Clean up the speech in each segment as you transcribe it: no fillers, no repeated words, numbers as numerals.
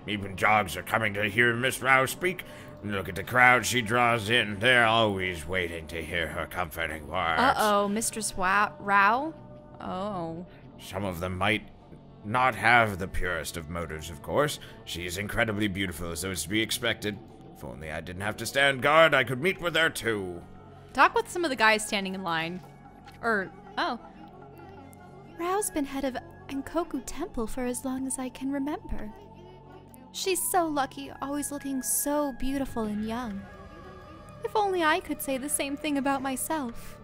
Even dogs are coming to hear Miss Rao speak. Look at the crowd she draws in. They're always waiting to hear her comforting words. Uh-oh, Mistress Rao? Oh. Some of them might not have the purest of motives, of course. She is incredibly beautiful, so it's to be expected. If only I didn't have to stand guard, I could meet with her too. Talk with some of the guys standing in line. Oh. Rao's been head of Ankoku Temple for as long as I can remember. She's so lucky, always looking so beautiful and young. If only I could say the same thing about myself.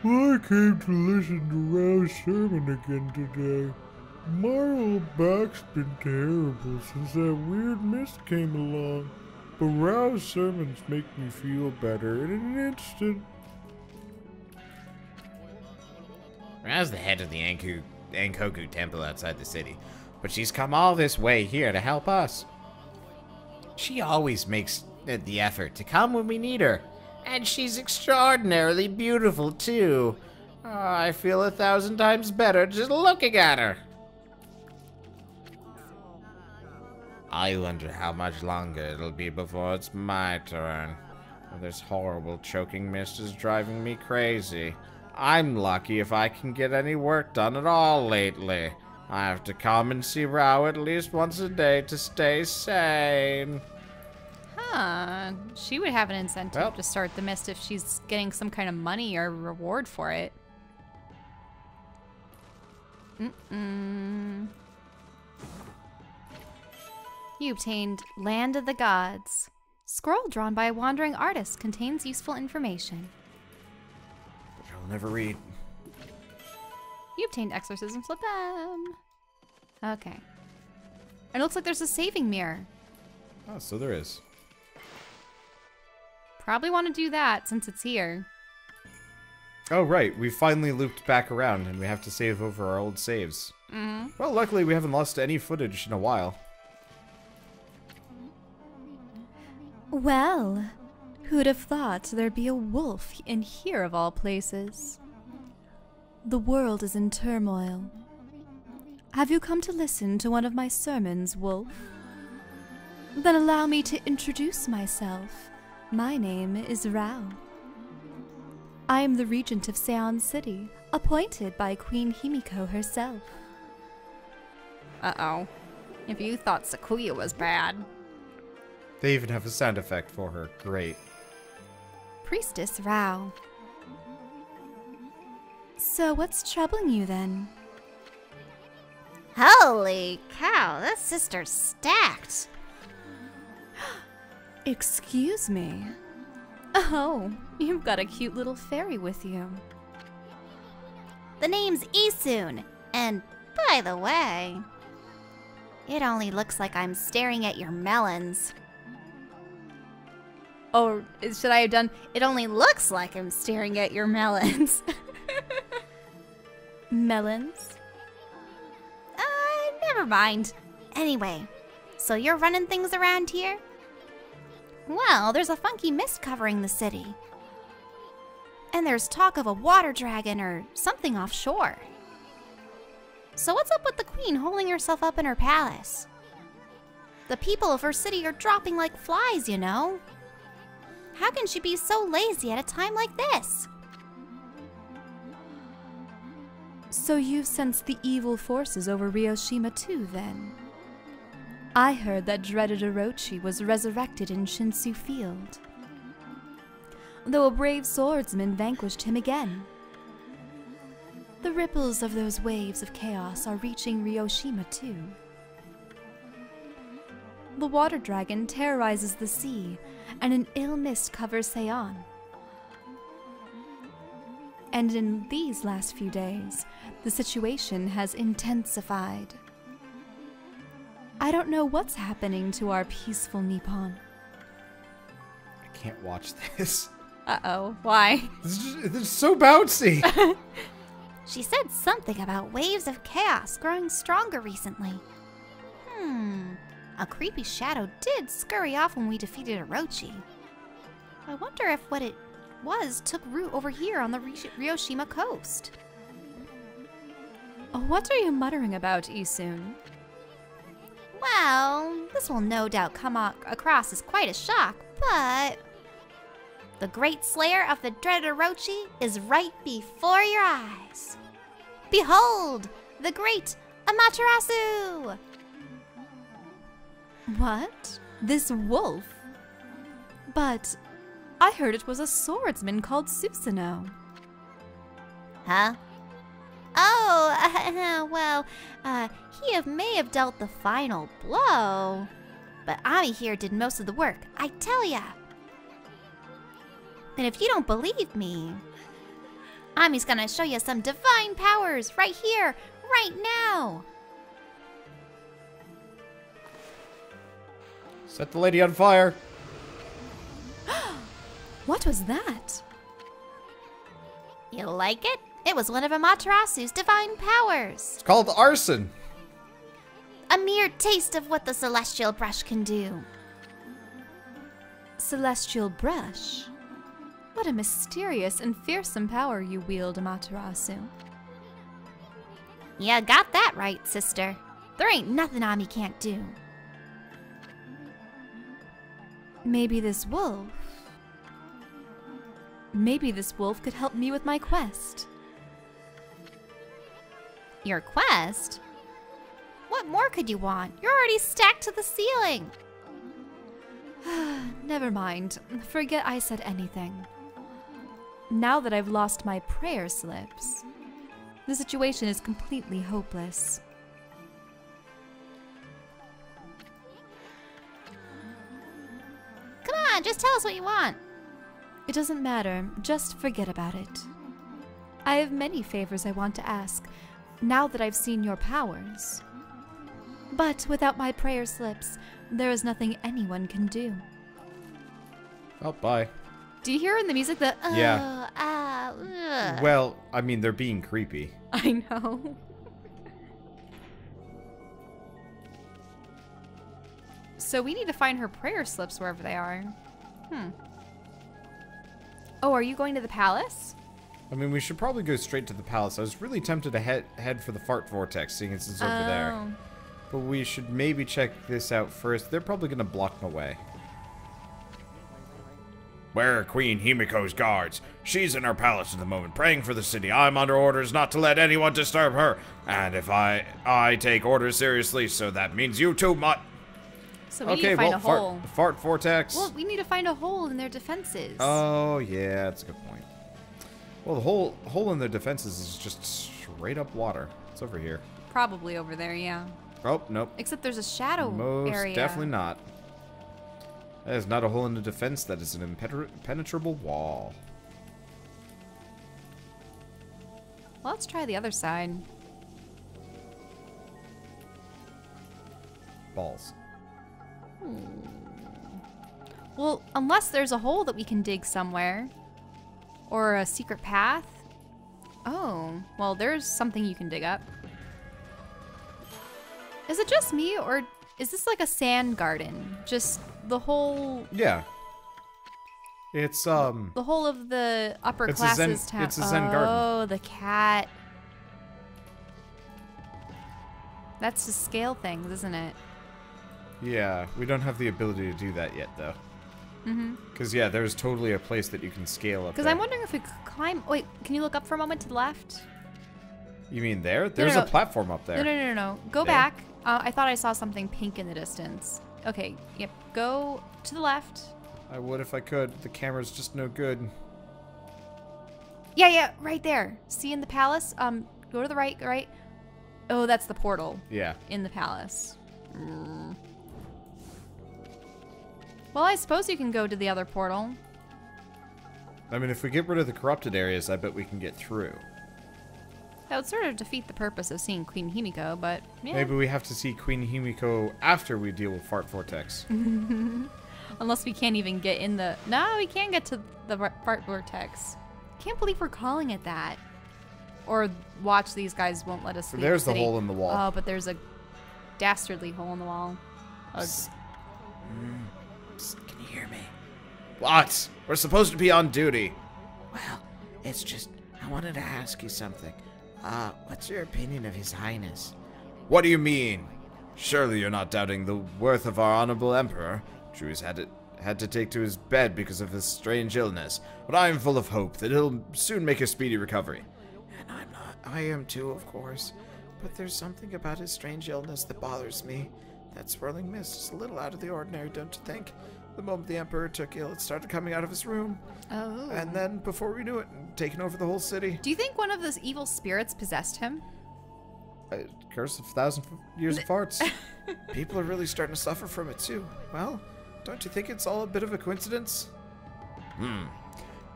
I came to listen to Rao's sermon again today. My old back's been terrible since that weird mist came along. But Rao's sermons make me feel better in an instant. Rao's the head of the Ankoku Temple outside the city, but she's come all this way here to help us. She always makes the effort to come when we need her, and she's extraordinarily beautiful too. Oh, I feel 1,000 times better just looking at her. I wonder how much longer it'll be before it's my turn. This horrible choking mist is driving me crazy. I'm lucky if I can get any work done at all lately. I have to come and see Rao at least once a day to stay sane. Huh. She would have an incentive to start the mist if she's getting some kind of money or reward for it. You obtained Land of the Gods. Scroll drawn by a wandering artist contains useful information. Which I'll never read. You obtained Exorcism Slip'em. Okay. And it looks like there's a saving mirror. Oh, so there is. Probably want to do that since it's here. Oh, right. We finally looped back around and we have to save over our old saves. Well, luckily we haven't lost any footage in a while. Well, who'd have thought there'd be a wolf in here of all places? The world is in turmoil. Have you come to listen to one of my sermons, Wolf? Then allow me to introduce myself. My name is Rao. I am the regent of Seon City, appointed by Queen Himiko herself. Uh-oh. If you thought Sakuya was bad. They even have a sound effect for her. Great. Priestess Rao. So what's troubling you then? Holy cow, this sister's stacked. Excuse me. Oh, you've got a cute little fairy with you. The name's Isun, and by the way, it only looks like I'm staring at your melons. Oh, should I have done... It only looks like I'm staring at your melons. Melons? Never mind. Anyway, so you're running things around here? Well, there's a funky mist covering the city. And there's talk of a water dragon or something offshore. So what's up with the queen holding herself up in her palace? The people of her city are dropping like flies, you know. How can she be so lazy at a time like this? So you've sensed the evil forces over Ryoshima too, then? I heard that dreaded Orochi was resurrected in Shinsu Field, though a brave swordsman vanquished him again. The ripples of those waves of chaos are reaching Ryoshima too. The water dragon terrorizes the sea, and an ill mist covers Seon. And in these last few days, the situation has intensified. I don't know what's happening to our peaceful Nippon. I can't watch this. Uh-oh. Why? This is so bouncy. She said something about waves of chaos growing stronger recently. A creepy shadow did scurry off when we defeated Orochi. I wonder if what it was took root over here on the Ryoshima coast. What are you muttering about, Isun? Well, this will no doubt come across as quite a shock, but the great slayer of the dreaded Orochi is right before your eyes. Behold, the great Amaterasu! What? This wolf? But I heard it was a swordsman called Susanoo. Huh? Oh, well, he may have dealt the final blow, but Ami here did most of the work, I tell ya. And if you don't believe me, Ami's gonna show you some divine powers right here, right now. Set the lady on fire. What was that? You like it? It was one of Amaterasu's divine powers. It's called arson. A mere taste of what the celestial brush can do. Celestial brush? What a mysterious and fearsome power you wield, Amaterasu. You got that right, sister. There ain't nothing Ami can't do. Maybe this wolf could help me with my quest. Your quest? What more could you want? You're already stacked to the ceiling. Never mind. Forget I said anything. Now that I've lost my prayer slips, the situation is completely hopeless. Come on, just tell us what you want. It doesn't matter. Just forget about it. I have many favors I want to ask, now that I've seen your powers. But without my prayer slips, there is nothing anyone can do. Oh, bye. Do you hear in the music the Yeah. Ugh. Well, I mean, they're being creepy. I know. So we need to find her prayer slips wherever they are. Oh, are you going to the palace? I mean, we should probably go straight to the palace. I was really tempted to head for the fart vortex, seeing as it's over there. But we should maybe check this out first. They're probably going to block my way. Where are Queen Himiko's guards? She's in her palace at the moment, praying for the city. I'm under orders not to let anyone disturb her. And if I take orders seriously, so that means you too, mutt. So we need to find a hole. Fart vortex. Well, we need to find a hole in their defenses. Oh, yeah, that's a good point. Well, the hole in their defenses is just straight up water. It's over here. Probably over there, yeah. Oh, nope. Except there's a shadow Most area. definitely not. That is not a hole in the defense. That is an impenetrable wall. Well, let's try the other side. Balls. Well, unless there's a hole that we can dig somewhere. Or a secret path. Oh, well, there's something you can dig up. Is it just me, or is this like a sand garden? Just the whole... Yeah. It's, The whole of the upper It's a classes zen- town. it's a zen garden. Oh, the cat. That's to scale things, isn't it? Yeah, we don't have the ability to do that yet, though. Because, yeah, there's totally a place that you can scale up Because there. I'm wondering if we could climb... Wait, can you look up for a moment to the left? You mean there? There's no. a platform up there. No. Go There? back. I thought I saw something pink in the distance. Okay, yep. Go to the left. I would if I could. The camera's just no good. Yeah, right there. See in the palace? Go to the right. Oh, that's the portal Yeah. in the palace. Well, I suppose you can go to the other portal. I mean, if we get rid of the corrupted areas, I bet we can get through. That would sort of defeat the purpose of seeing Queen Himiko, but yeah. Maybe we have to see Queen Himiko after we deal with Fart Vortex. Unless we can't even get in the... No, we can get to the fart vortex. Can't believe we're calling it that. Or watch, these guys won't let us leave There's the the city. hole in the wall. Oh, but there's a dastardly hole in the wall. Psst, can you hear me? What? We're supposed to be on duty. Well, it's just, I wanted to ask you something. What's your opinion of His Highness? What do you mean? Surely you're not doubting the worth of our honorable emperor. True, he's had to take to his bed because of his strange illness, but I am full of hope that he'll soon make a speedy recovery. And I'm not. I am too, of course. But there's something about his strange illness that bothers me. That swirling mist is a little out of the ordinary, don't you think? The moment the Emperor took ill, it started coming out of his room. Oh. And then, before we knew it, taking over the whole city. Do you think one of those evil spirits possessed him? Curse of 1,000 years of farts. People are really starting to suffer from it, too. Well, don't you think it's all a bit of a coincidence?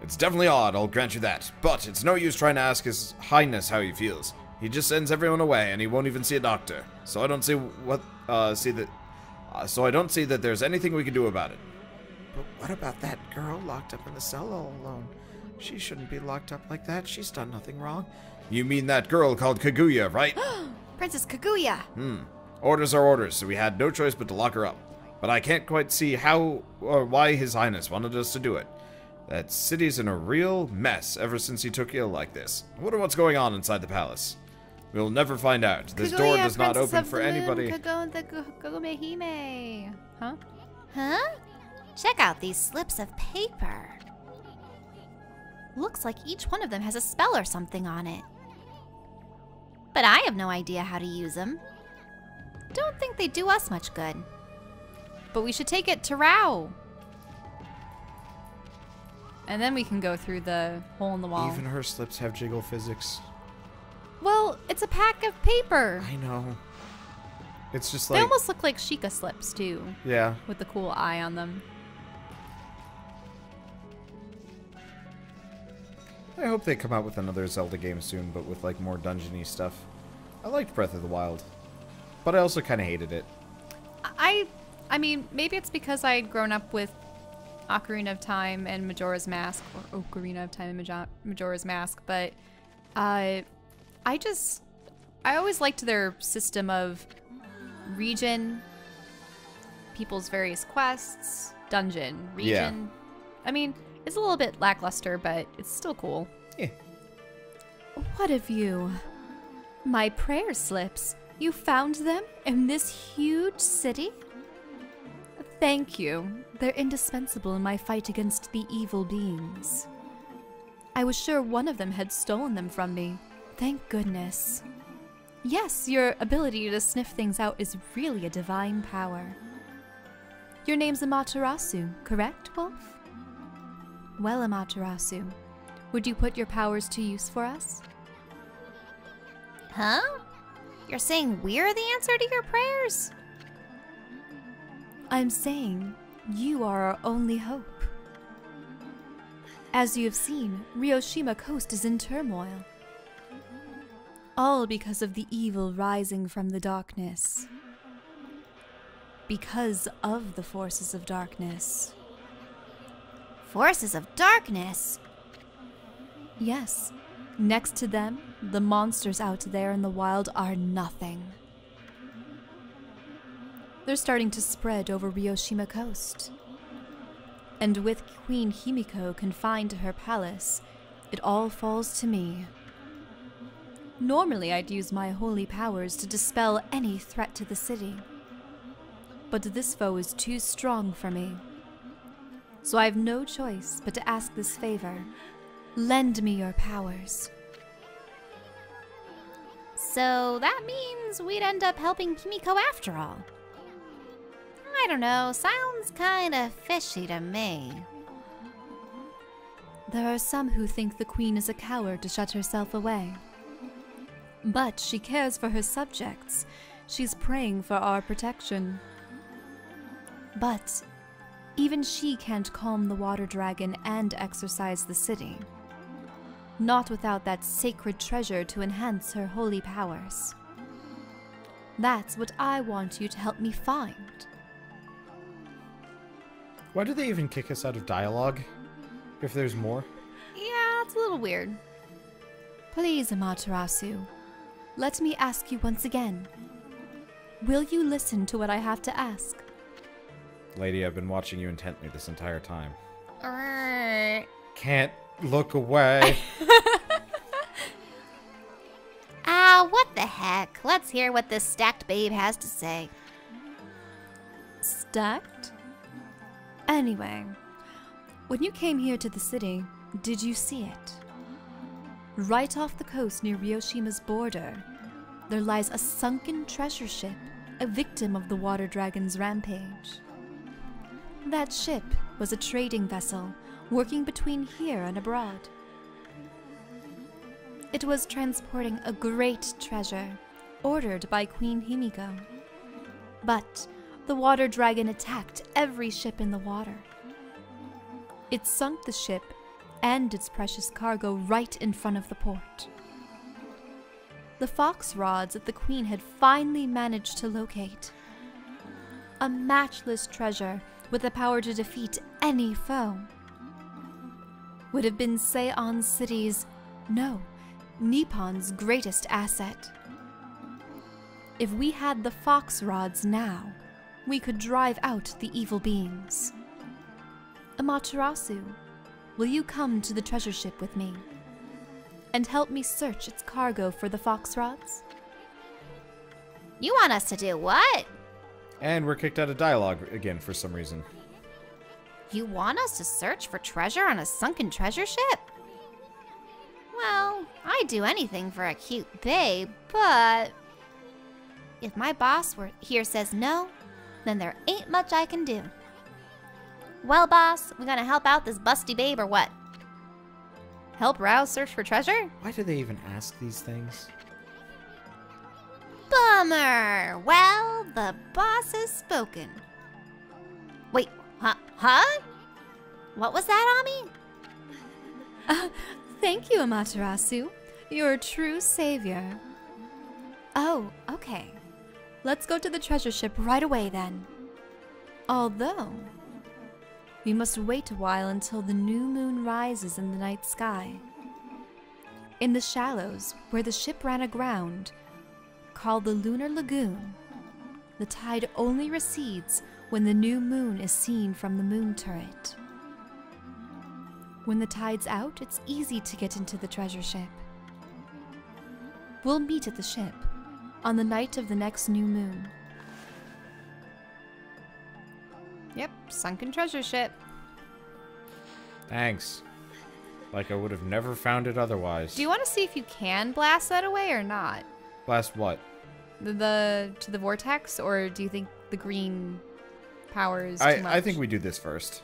It's definitely odd, I'll grant you that. But it's no use trying to ask His Highness how he feels. He just sends everyone away, and he won't even see a doctor. So I don't see so I don't see that there's anything we can do about it. But what about that girl locked up in the cell all alone? She shouldn't be locked up like that. She's done nothing wrong. You mean that girl called Kaguya, right? Princess Kaguya! Orders are orders, so we had no choice but to lock her up. But I can't quite see how or why His Highness wanted us to do it. That city's in a real mess ever since he took ill like this. I wonder what's going on inside the palace. We'll never find out. This door does not open for anybody. Kagome-hime. Huh? Huh? Check out these slips of paper. Looks like each one of them has a spell or something on it. But I have no idea how to use them. Don't think they do us much good. But we should take it to Rao. And then we can go through the hole in the wall. Even her slips have jiggle physics. Well, it's a pack of paper. I know. It's just They like... almost look like Sheikah slips, too. Yeah. With the cool eye on them. I hope they come out with another Zelda game soon, but with like more dungeony stuff. I liked Breath of the Wild, but I also kind of hated it. I mean, maybe it's because I had grown up with Ocarina of Time and Majora's Mask, or Ocarina of Time and Majora's Mask, but I always liked their system of region, people's various quests, dungeon, region. Yeah. I mean, it's a little bit lackluster, but it's still cool. Yeah. What of you? My prayer slips. You found them in this huge city? Thank you. They're indispensable in my fight against the evil beings. I was sure one of them had stolen them from me. Thank goodness. Yes, your ability to sniff things out is really a divine power. Your name's Amaterasu, correct, Wolf? Well, Amaterasu, would you put your powers to use for us? Huh? You're saying we're the answer to your prayers? I'm saying you are our only hope. As you have seen, Ryoshima Coast is in turmoil. All because of the evil rising from the darkness. Because of the forces of darkness. Forces of darkness? Yes. Next to them, the monsters out there in the wild are nothing. They're starting to spread over Ryoshima Coast. And with Queen Himiko confined to her palace, it all falls to me. Normally I'd use my holy powers to dispel any threat to the city. But this foe is too strong for me. So I have no choice but to ask this favor. Lend me your powers. So that means we'd end up helping Himiko after all. I don't know, sounds kinda fishy to me. There are some who think the queen is a coward to shut herself away. But she cares for her subjects. She's praying for our protection. But even she can't calm the water dragon and exorcise the city. Not without that sacred treasure to enhance her holy powers. That's what I want you to help me find. Why do they even kick us out of dialogue? If there's more? Yeah, it's a little weird. Please, Amaterasu, let me ask you once again. Will you listen to what I have to ask? Lady, I've been watching you intently this entire time. Alright. Can't look away. heck? Let's hear what this stacked babe has to say. Stacked? Anyway, when you came here to the city, did you see it? Right off the coast near Ryoshima's border, there lies a sunken treasure ship, a victim of the water dragon's rampage. That ship was a trading vessel working between here and abroad. It was transporting a great treasure, ordered by Queen Himiko. But the water dragon attacked every ship in the water. It sunk the ship and its precious cargo right in front of the port. The fox rods that the queen had finally managed to locate. A matchless treasure with the power to defeat any foe. Would have been Seon City's, no, Nippon's greatest asset. If we had the fox rods now, we could drive out the evil beings. Amaterasu, will you come to the treasure ship with me and help me search its cargo for the fox rods? You want us to do what? And we're kicked out of dialogue again for some reason. You want us to search for treasure on a sunken treasure ship? Well, I'd do anything for a cute babe, but if my boss here says no, then there ain't much I can do. Well, boss, we gonna help out this busty babe or what? Help Rouse search for treasure? Why do they even ask these things? Bummer! Well, the boss has spoken. Wait, huh? What was that, Ami? Thank you, Amaterasu. You're a true savior. Oh, okay. Let's go to the treasure ship right away then. Although, we must wait a while until the new moon rises in the night sky. In the shallows, where the ship ran aground, called the Lunar Lagoon, the tide only recedes when the new moon is seen from the moon turret. When the tide's out, it's easy to get into the treasure ship. We'll meet at the ship on the night of the next new moon. Yep, sunken treasure ship. Thanks. Like I would have never found it otherwise. Do you want to see if you can blast that away or not? Blast what? To the vortex, or do you think the green power is too much? I think we do this first.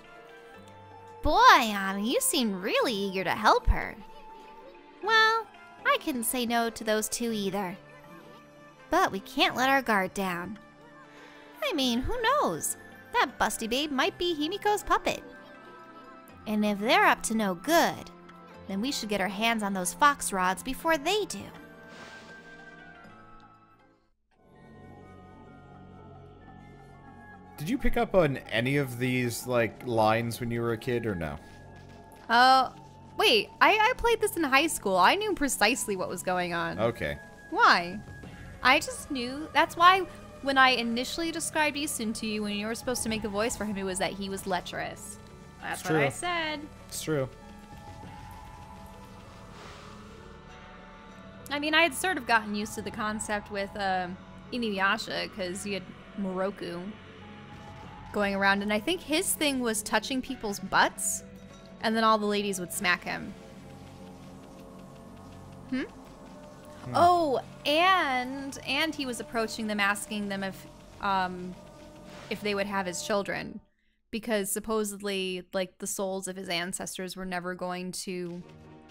Boy, Ami, you seem really eager to help her. Well, I couldn't say no to those two either. But we can't let our guard down. I mean, who knows? That busty babe might be Himiko's puppet. And if they're up to no good, then we should get our hands on those fox rods before they do. Did you pick up on any of these, like, lines when you were a kid, or no? Wait, I played this in high school. I knew precisely what was going on. Okay. Why? I just knew. That's why when I initially described Easton to you when you were supposed to make a voice for him, it was that he was lecherous. That's what I said. It's true. I mean, I had sort of gotten used to the concept with Inuyasha because you had Moroku going around, and I think his thing was touching people's butts, and then all the ladies would smack him. Oh, and he was approaching them, asking them if they would have his children, because supposedly, like, the souls of his ancestors were never going to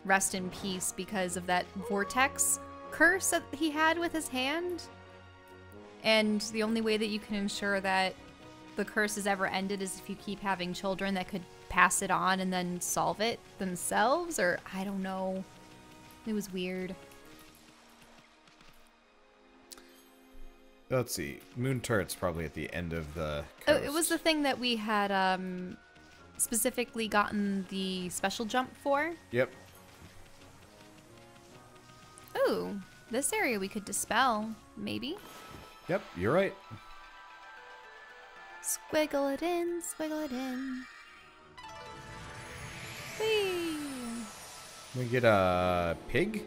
rest in peace because of that vortex curse that he had with his hand. And the only way that you can ensure that the curse is ever ended is if you keep having children that could pass it on and then solve it themselves, or I don't know. It was weird. Let's see. Moon turret's probably at the end of the coast. Oh, it was the thing that we had specifically gotten the special jump for. Yep. Ooh, this area we could dispel, maybe. Yep, you're right. Squiggle it in, squiggle it in. Whee! We get a pig?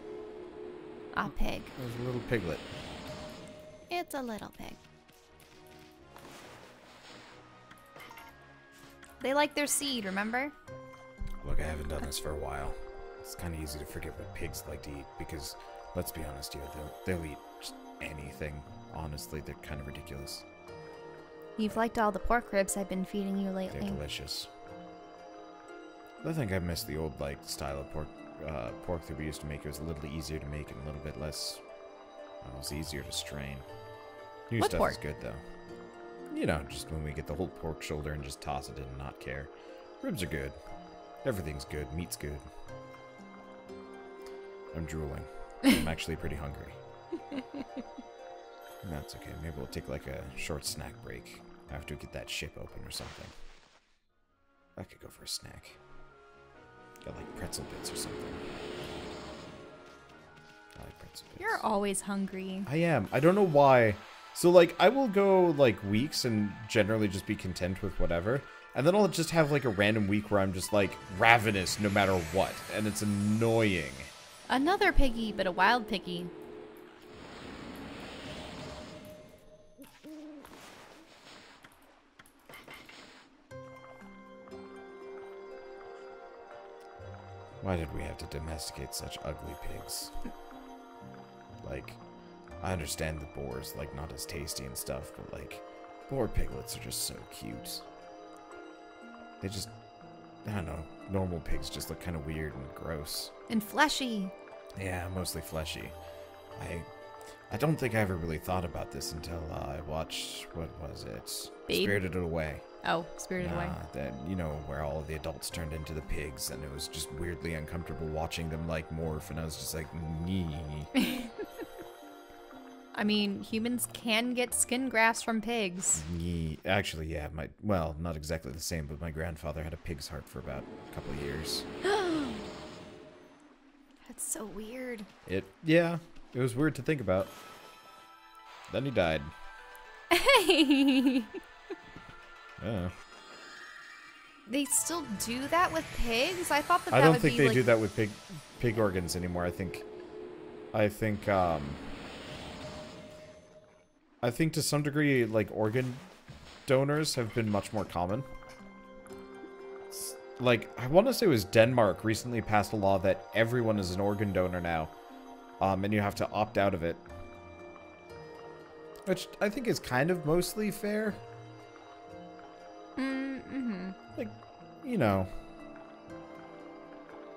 A pig. It was a little piglet. It's a little pig. They like their seed, remember? Look, I haven't done this for a while. It's kind of easy to forget what pigs like to eat because, let's be honest here, they'll eat just anything. Honestly, they're kind of ridiculous. You've liked all the pork ribs I've been feeding you lately. They're delicious. I think I miss the old style of pork that we used to make. It was a little easier to make and a little bit less. Well, it was easier to strain. New What stuff pork? is good though. You know, just when we get the whole pork shoulder and just toss it in and not care. Ribs are good. Everything's good. Meat's good. I'm drooling. I'm actually pretty hungry. That's okay. Maybe we'll take like a short snack break after we get that ship open or something. I could go for a snack. Got like pretzel bits or something. I like pretzel bits. You're always hungry. I am. I don't know why. So like I will go like weeks and generally just be content with whatever. And then I'll just have like a random week where I'm just like ravenous no matter what. And it's annoying. Another piggy, but a wild piggy. Why did we have to domesticate such ugly pigs? Like, I understand the boars, like, not as tasty and stuff, but, like, boar piglets are just so cute. They just, I don't know, normal pigs just look kind of weird and gross. And fleshy. Yeah, mostly fleshy. I don't think I ever really thought about this until I watched, what was it? Babe? Spirited Away. Oh, Spirited Away. That, you know, where all of the adults turned into the pigs, and it was just weirdly uncomfortable watching them, like, morph, and I was just like, nee. I mean, humans can get skin grafts from pigs. Nee. Actually, yeah, well, not exactly the same, but my grandfather had a pig's heart for about a couple of years. That's so weird. Yeah, it was weird to think about. Then he died. Hey! Yeah. They still do that with pigs? I thought that I that don't would think be they like... do that with pig organs anymore. I think to some degree, like, organ donors have been much more common. Like, I want to say it was Denmark recently passed a law that everyone is an organ donor now. And you have to opt out of it. Which I think is kind of mostly fair. Mm-hmm. Like, you know.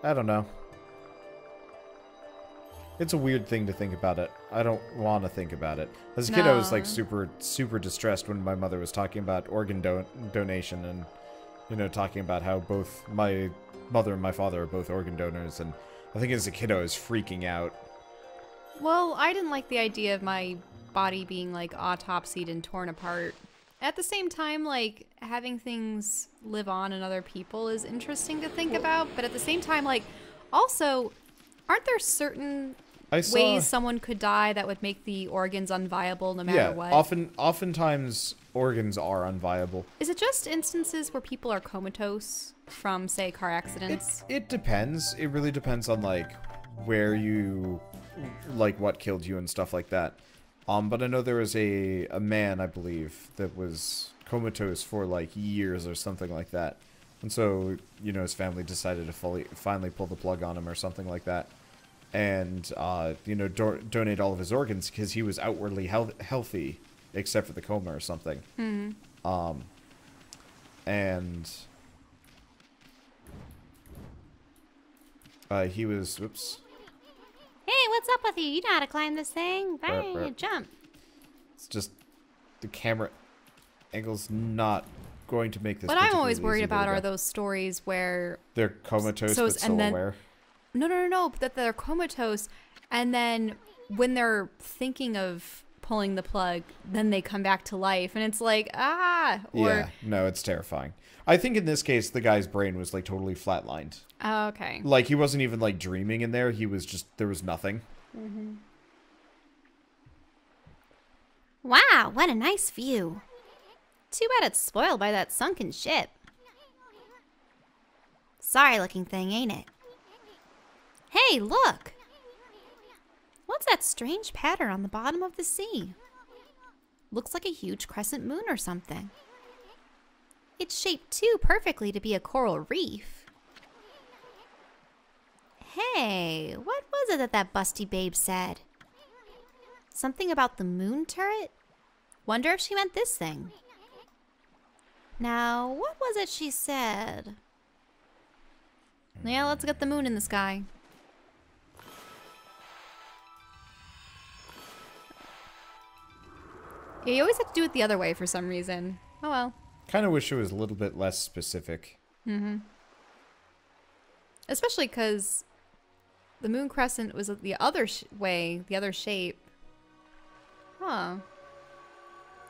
I don't know. It's a weird thing to think about it. I don't want to think about it. As a kid, I was like super, super distressed when my mother was talking about organ donation and, you know, talking about how both my mother and my father are both organ donors. And I think as a kid, I was freaking out. Well, I didn't like the idea of my body being, like, autopsied and torn apart. At the same time, like, having things live on in other people is interesting to think about. But at the same time, like, also, aren't there certain ways someone could die that would make the organs unviable no matter what? Yeah, oftentimes organs are unviable. Is it just instances where people are comatose from, say, car accidents? It depends. It really depends on, like, where you, like, what killed you and stuff like that. But I know there was a man, I believe, that was comatose for, like, years or something like that. And so, you know, his family decided to finally pull the plug on him or something like that. And, you know, donate all of his organs because he was outwardly healthy, except for the coma or something. Mm-hmm. And he was, whoops. Hey, what's up with you? You know how to climb this thing. Right, jump. It's just the camera angle's not going to make this. What I'm always particularly worried easy about to are go. those stories where They're comatose but still aware. No, that they're comatose, and then when they're thinking of pulling the plug, then they come back to life, and it's like, or Yeah, no, it's terrifying. I think in this case, the guy's brain was, like, totally flatlined. Oh, okay. Like, he wasn't even, like, dreaming in there. He was just, there was nothing. Mm-hmm. Wow, what a nice view. Too bad it's spoiled by that sunken ship. Sorry looking thing, ain't it? Hey, look! What's that strange pattern on the bottom of the sea? Looks like a huge crescent moon or something. It's shaped too perfectly to be a coral reef. Hey, what was it that busty babe said? Something about the moon turret? Wonder if she meant this thing. Now, what was it she said? Yeah, let's get the moon in the sky. Yeah, you always have to do it the other way for some reason. Oh well. Kind of wish it was a little bit less specific. Mm-hmm. Especially because the moon crescent was the other way, the other shape. Huh.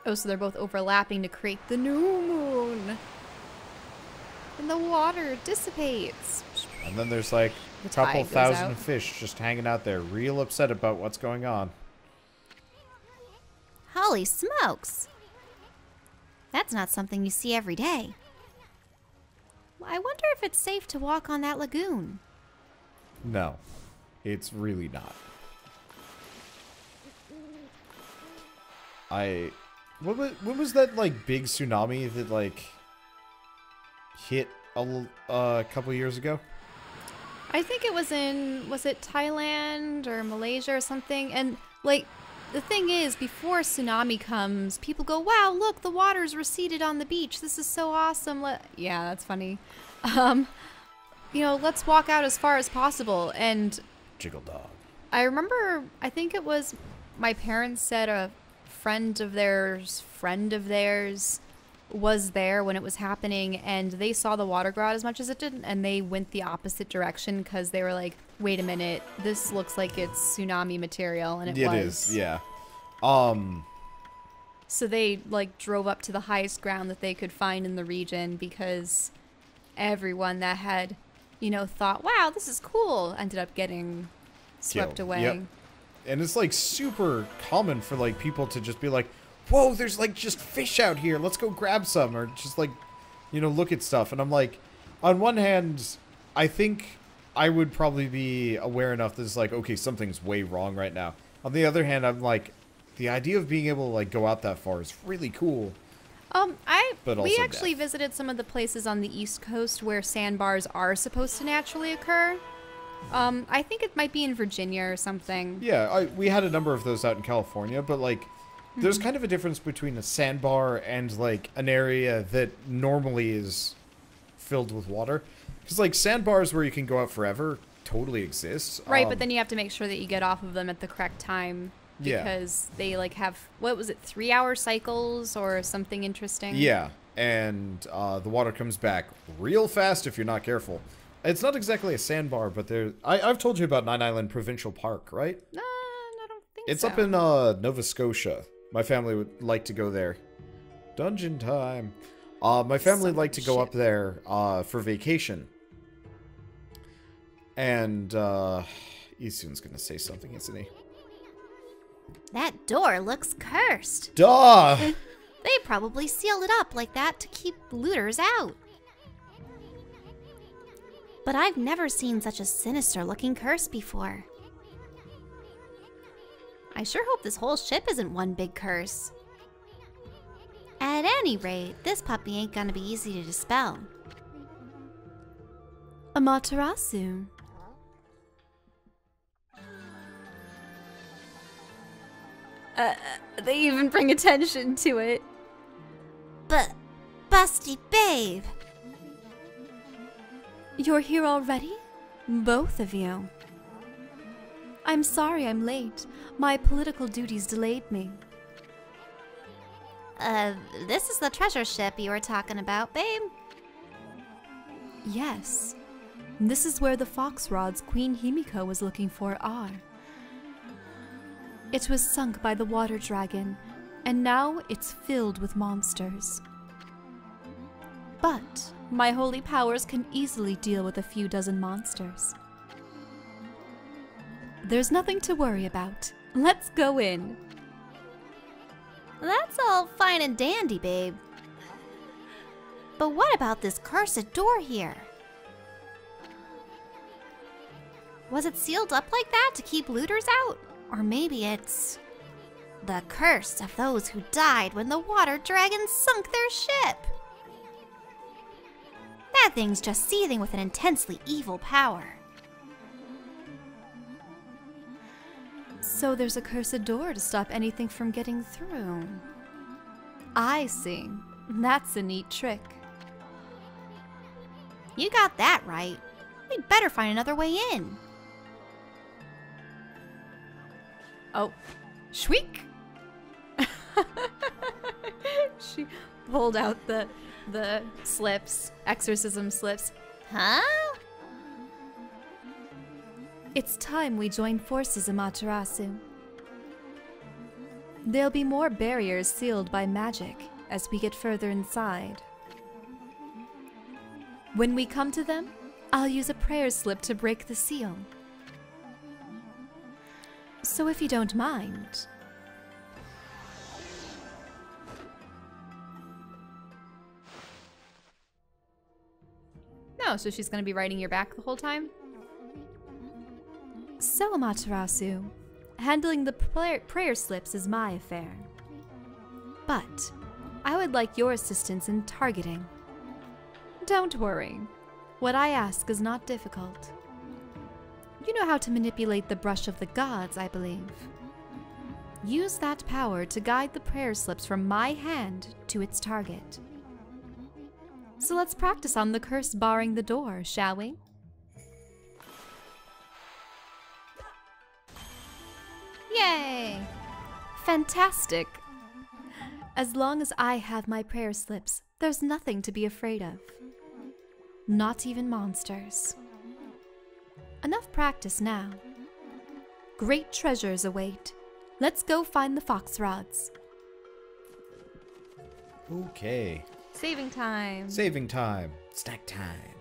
Oh, so they're both overlapping to create the new moon. And the water dissipates. And then there's like a The couple tide goes thousand out. fish just hanging out there, real upset about what's going on. Holy smokes! That's not something you see every day. I wonder if it's safe to walk on that lagoon. No, it's really not. What was that like big tsunami that like hit a couple years ago? I think it was was it Thailand or Malaysia or something? And like, the thing is, before a tsunami comes, people go, wow, look, the water's receded on the beach. This is so awesome. Yeah, that's funny. You know, let's walk out as far as possible. And Jiggle dog. I remember, I think it was my parents said a friend of theirs was there when it was happening, and they saw the water grow out as much as it did, and they went the opposite direction because they were like, wait a minute, this looks like it's tsunami material, and it was. It is, yeah. So they like drove up to the highest ground that they could find in the region, because everyone that had, you know, thought, wow, this is cool, ended up getting swept Killed. away. Yep. And it's like super common for like people to just be like, whoa, there's like just fish out here, let's go grab some, or just like, you know, look at stuff. And I'm like, on one hand, I think I would probably be aware enough that it's like, okay, something's way wrong right now. On the other hand, I'm like, the idea of being able to like go out that far is really cool. But We also actually death. visited some of the places on the East Coast where sandbars are supposed to naturally occur. I think it might be in Virginia or something. Yeah, we had a number of those out in California, but like, there's kind of a difference between a sandbar and like an area that normally is filled with water. Because like sandbars where you can go out forever totally exist. Right, but then you have to make sure that you get off of them at the correct time. Yeah. Because they like have, what was it, 3-hour cycles or something interesting? Yeah, and the water comes back real fast if you're not careful. It's not exactly a sandbar, but I've told you about Nine Island Provincial Park, right? I don't think It's so. up in Nova Scotia. My family would like to go there. Dungeon time. My family would like to go up there for vacation. And Isun's gonna say something, isn't he? That door looks cursed. Duh! They probably sealed it up like that to keep looters out. But I've never seen such a sinister looking curse before. I sure hope this whole ship isn't one big curse. At any rate, this puppy ain't gonna be easy to dispel. Amaterasu. They even bring attention to it. But, busty babe. You're here already? Both of you. I'm sorry I'm late. My political duties delayed me. This is the treasure ship you were talking about, babe. Yes. This is where the fox rods Queen Himiko was looking for are. It was sunk by the water dragon, and now it's filled with monsters. But my holy powers can easily deal with a few dozen monsters. There's nothing to worry about. Let's go in. That's all fine and dandy, babe. But what about this cursed door here? Was it sealed up like that to keep looters out? Or maybe it's the curse of those who died when the water dragon sunk their ship. That thing's just seething with an intensely evil power. So there's a cursed door to stop anything from getting through. I see. That's a neat trick. You got that right. We'd better find another way in. Oh, shweek! She pulled out the slips, exorcism slips. Huh? It's time we join forces, Amaterasu. There'll be more barriers sealed by magic as we get further inside. When we come to them, I'll use a prayer slip to break the seal. So if you don't mind... No, so she's gonna be writing your back the whole time? So, Amaterasu, handling the prayer slips is my affair. But I would like your assistance in targeting. Don't worry. What I ask is not difficult. You know how to manipulate the brush of the gods, I believe. Use that power to guide the prayer slips from my hand to its target. So let's practice on the curse barring the door, shall we? Yay! Fantastic! As long as I have my prayer slips, there's nothing to be afraid of. Not even monsters. Enough practice now. Great treasures await. Let's go find the fox rods. Okay. Saving time. Saving time. Snack time.